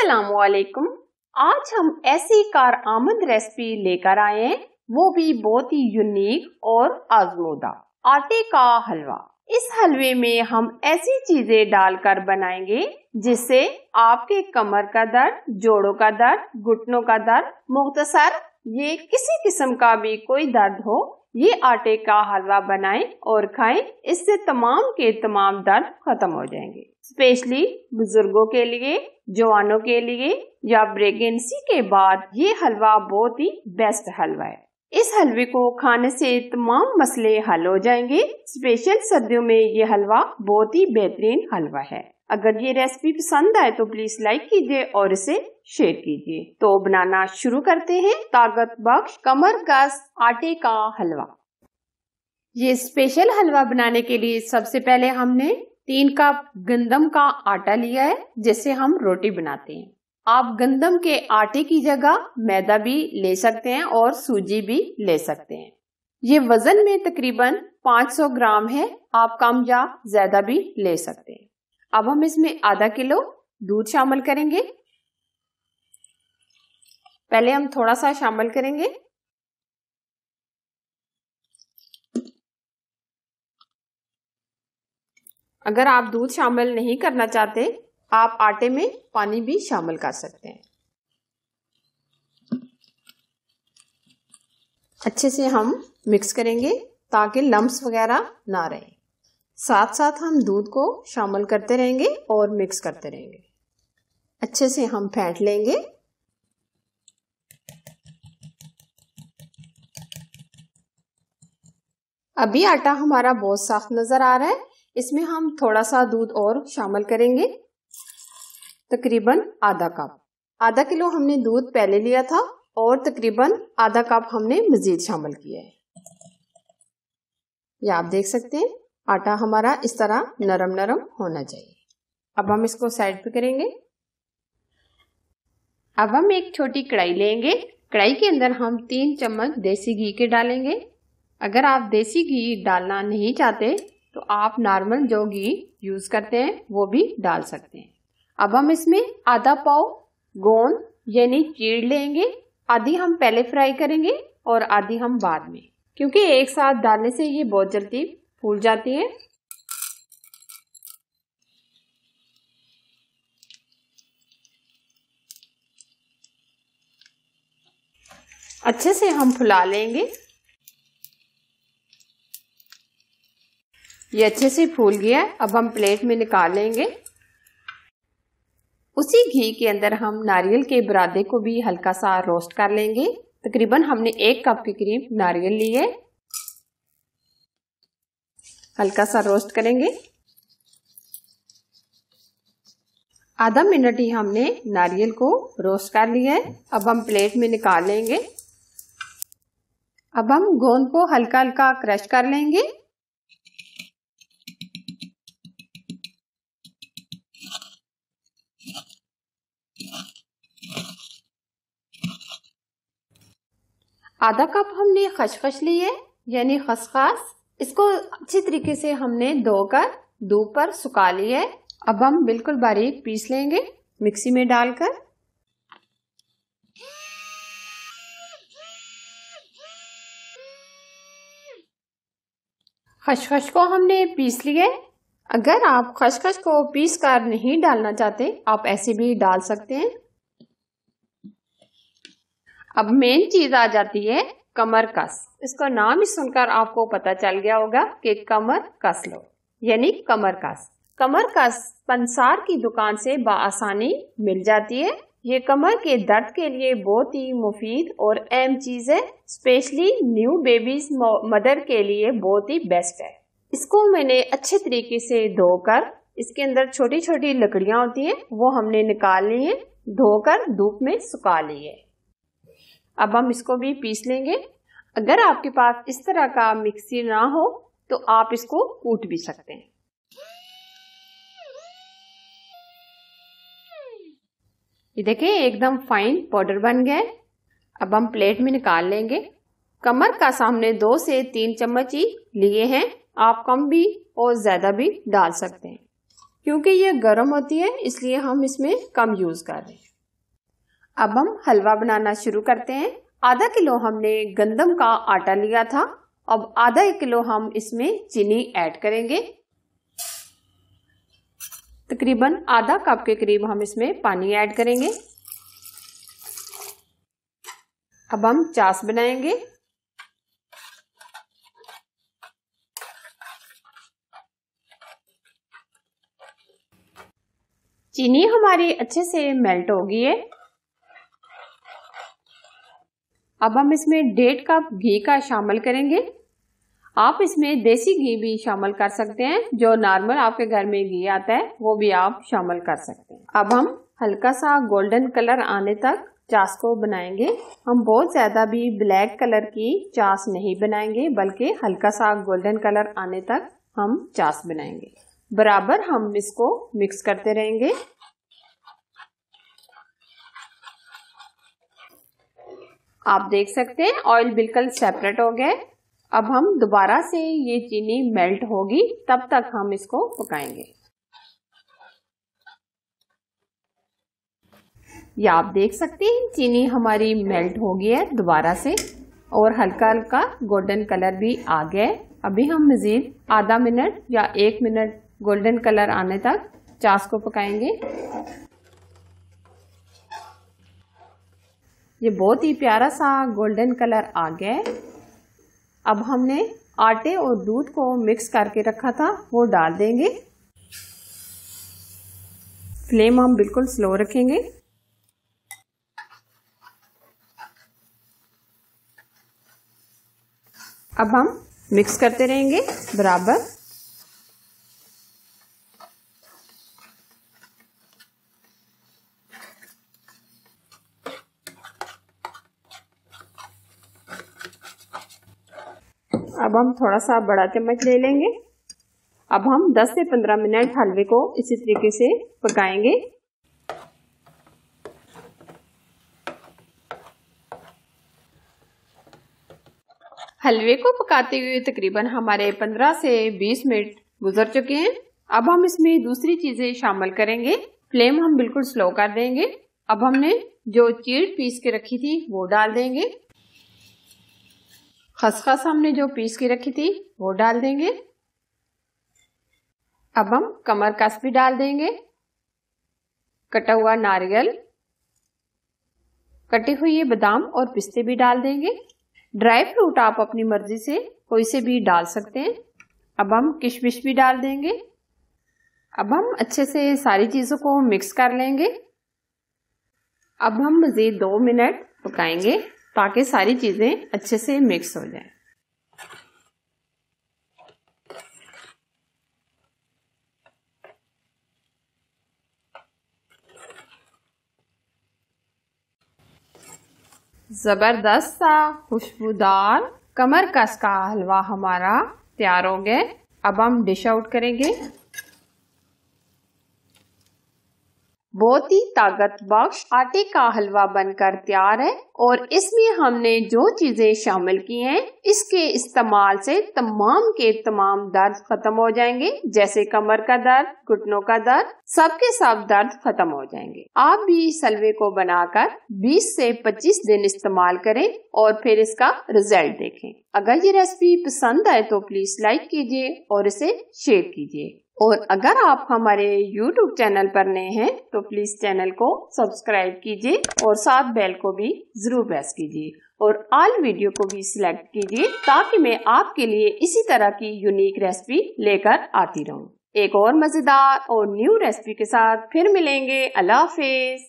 अस्सलामुअलैकुम। आज हम ऐसी कारआमद रेसिपी लेकर आए हैं, वो भी बहुत ही यूनिक और आजमूदा, आटे का हलवा। इस हलवे में हम ऐसी चीजें डालकर बनाएंगे जिससे आपके कमर का दर्द, जोड़ों का दर्द, घुटनों का दर्द, मुख्तसर ये किसी किस्म का भी कोई दर्द हो, ये आटे का हलवा बनाएं और खाएं। इससे तमाम के तमाम दर्द खत्म हो जाएंगे। स्पेशली बुजुर्गों के लिए, जवानों के लिए या प्रेगनेंसी के बाद ये हलवा बहुत ही बेस्ट हलवा है। इस हलवे को खाने से तमाम मसले हल हो जाएंगे। स्पेशल सर्दियों में ये हलवा बहुत ही बेहतरीन हलवा है। अगर ये रेसिपी पसंद आए तो प्लीज लाइक कीजिए और इसे शेयर कीजिए। तो बनाना शुरू करते हैं। ताकत बख्श कमर कस आटे का हलवा। ये स्पेशल हलवा बनाने के लिए सबसे पहले हमने 3 कप गंदम का आटा लिया है, जिससे हम रोटी बनाते हैं। आप गंदम के आटे की जगह मैदा भी ले सकते हैं और सूजी भी ले सकते हैं। ये वजन में तकरीबन 500 ग्राम है। आप कम या ज्यादा भी ले सकते हैं। अब हम इसमें आधा किलो दूध शामिल करेंगे। पहले हम थोड़ा सा शामिल करेंगे। अगर आप दूध शामिल नहीं करना चाहते, आप आटे में पानी भी शामिल कर सकते हैं। अच्छे से हम मिक्स करेंगे ताकि लम्स वगैरह ना रहे। साथ साथ हम दूध को शामिल करते रहेंगे और मिक्स करते रहेंगे। अच्छे से हम फेंट लेंगे। अभी आटा हमारा बहुत साफ नजर आ रहा है। इसमें हम थोड़ा सा दूध और शामिल करेंगे, तकरीबन आधा कप। आधा किलो हमने दूध पहले लिया था और तकरीबन आधा कप हमने मजीद शामिल किया है। ये आप देख सकते हैं, आटा हमारा इस तरह नरम नरम होना चाहिए। अब हम इसको साइड पे करेंगे। अब हम एक छोटी कढ़ाई लेंगे। कढ़ाई के अंदर हम 3 चम्मच देसी घी के डालेंगे। अगर आप देसी घी डालना नहीं चाहते तो आप नॉर्मल जो घी यूज करते हैं वो भी डाल सकते हैं। अब हम इसमें आधा पाव गोंद यानी चीड़ लेंगे। आधी हम पहले फ्राई करेंगे और आधी हम बाद में, क्योंकि एक साथ डालने से ये बहुत जल्दी फूल जाती है। अच्छे से हम फुला लेंगे। ये अच्छे से फूल गया है। अब हम प्लेट में निकाल लेंगे। उसी घी के अंदर हम नारियल के बुरादे को भी हल्का सा रोस्ट कर लेंगे। तकरीबन हमने 1 कप के करीब नारियल ली है। हल्का सा रोस्ट करेंगे। आधा मिनट ही हमने नारियल को रोस्ट कर लिया है। अब हम प्लेट में निकाल लेंगे। अब हम गोंद को हल्का हल्का क्रश कर लेंगे। आधा कप हमने खसखस ली है, यानी खसखस। इसको अच्छी तरीके से हमने धोकर धूप पर सुखा लिया है। अब हम बिल्कुल बारीक पीस लेंगे मिक्सी में डालकर। खसखस को हमने पीस लिया है। अगर आप खसखस को पीस कर नहीं डालना चाहते, आप ऐसे भी डाल सकते हैं। अब मेन चीज आ जाती है कमर कस। इसका नाम ही सुनकर आपको पता चल गया होगा कि कमर कस लो, यानी कमर कस। कमर कस पंसार की दुकान से बआसानी मिल जाती है। ये कमर के दर्द के लिए बहुत ही मुफीद और अहम चीज है। स्पेशली न्यू बेबीज मदर के लिए बहुत ही बेस्ट है। इसको मैंने अच्छे तरीके से धोकर, इसके अंदर छोटी छोटी लकड़ियां होती हैं, वो हमने निकाल ली है, धोकर धूप में सुखा ली है। अब हम इसको भी पीस लेंगे। अगर आपके पास इस तरह का मिक्सी ना हो तो आप इसको कूट भी सकते हैं। ये देखिए, एकदम फाइन पाउडर बन गया है। अब हम प्लेट में निकाल लेंगे। कमर का सामने 2 से 3 चम्मच ही लिए हैं। आप कम भी और ज्यादा भी डाल सकते हैं, क्योंकि ये गर्म होती है इसलिए हम इसमें कम यूज कर रहे हैं। अब हम हलवा बनाना शुरू करते हैं। आधा किलो हमने गंदम का आटा लिया था। अब आधा 1 किलो हम इसमें चीनी ऐड करेंगे। तकरीबन आधा कप के करीब हम इसमें पानी ऐड करेंगे। अब हम चाश बनाएंगे। चीनी हमारी अच्छे से मेल्ट हो गई है। अब हम इसमें 1.5 कप घी का शामिल करेंगे। आप इसमें देसी घी भी शामिल कर सकते हैं, जो नॉर्मल आपके घर में घी आता है वो भी आप शामिल कर सकते हैं। अब हम हल्का सा गोल्डन कलर आने तक चाश को बनाएंगे। हम बहुत ज्यादा भी ब्लैक कलर की चाश नहीं बनाएंगे, बल्कि हल्का सा गोल्डन कलर आने तक हम चाश बनाएंगे। बराबर हम इसको मिक्स करते रहेंगे। आप देख सकते हैं ऑयल बिल्कुल सेपरेट हो गया। अब हम दोबारा से ये चीनी मेल्ट होगी, तब तक हम इसको पकाएंगे। ये आप देख सकते हैं चीनी हमारी मेल्ट हो गई है दोबारा से, और हल्का हल्का गोल्डन कलर भी आ गया है। अभी हम मजीद आधा मिनट या 1 मिनट गोल्डन कलर आने तक चाश को पकाएंगे। ये बहुत ही प्यारा सा गोल्डन कलर आ गया है। अब हमने आटे और दूध को मिक्स करके रखा था वो डाल देंगे। फ्लेम हम बिल्कुल स्लो रखेंगे। अब हम मिक्स करते रहेंगे बराबर। अब हम थोड़ा सा बड़ा चम्मच ले लेंगे। अब हम 10 से 15 मिनट हलवे को इसी तरीके से पकाएंगे। हलवे को पकाते हुए तकरीबन हमारे 15 से 20 मिनट गुजर चुके हैं। अब हम इसमें दूसरी चीजें शामिल करेंगे। फ्लेम हम बिल्कुल स्लो कर देंगे। अब हमने जो चीड़ पीस के रखी थी वो डाल देंगे। खसखस हमने जो पीस के रखी थी वो डाल देंगे। अब हम कमरकस भी डाल देंगे, कटा हुआ नारियल, कटे हुए बादाम और पिस्ते भी डाल देंगे। ड्राई फ्रूट आप अपनी मर्जी से कोई से भी डाल सकते हैं। अब हम किशमिश भी डाल देंगे। अब हम अच्छे से सारी चीजों को मिक्स कर लेंगे। अब हम मजीद 2 मिनट पकाएंगे ताकि सारी चीजें अच्छे से मिक्स हो जाएं। जबरदस्त सा खुशबूदार कमरकस का हलवा हमारा तैयार हो गया। अब हम डिश आउट करेंगे। बहुत ही ताकत बख्श आटे का हलवा बनकर तैयार है, और इसमें हमने जो चीजें शामिल की हैं इसके इस्तेमाल से तमाम के तमाम दर्द खत्म हो जाएंगे। जैसे कमर का दर्द, घुटनों का दर्द, सबके सब दर्द खत्म हो जाएंगे। आप भी इस हलवे को बनाकर 20 से 25 दिन इस्तेमाल करें और फिर इसका रिजल्ट देखें। अगर ये रेसिपी पसंद आए तो प्लीज लाइक कीजिए और इसे शेयर कीजिए। और अगर आप हमारे YouTube चैनल पर नए हैं तो प्लीज चैनल को सब्सक्राइब कीजिए और साथ बेल को भी जरूर प्रेस कीजिए और ऑल वीडियो को भी सिलेक्ट कीजिए, ताकि मैं आपके लिए इसी तरह की यूनिक रेसिपी लेकर आती रहूं। एक और मजेदार और न्यू रेसिपी के साथ फिर मिलेंगे। अल्लाह हाफिज।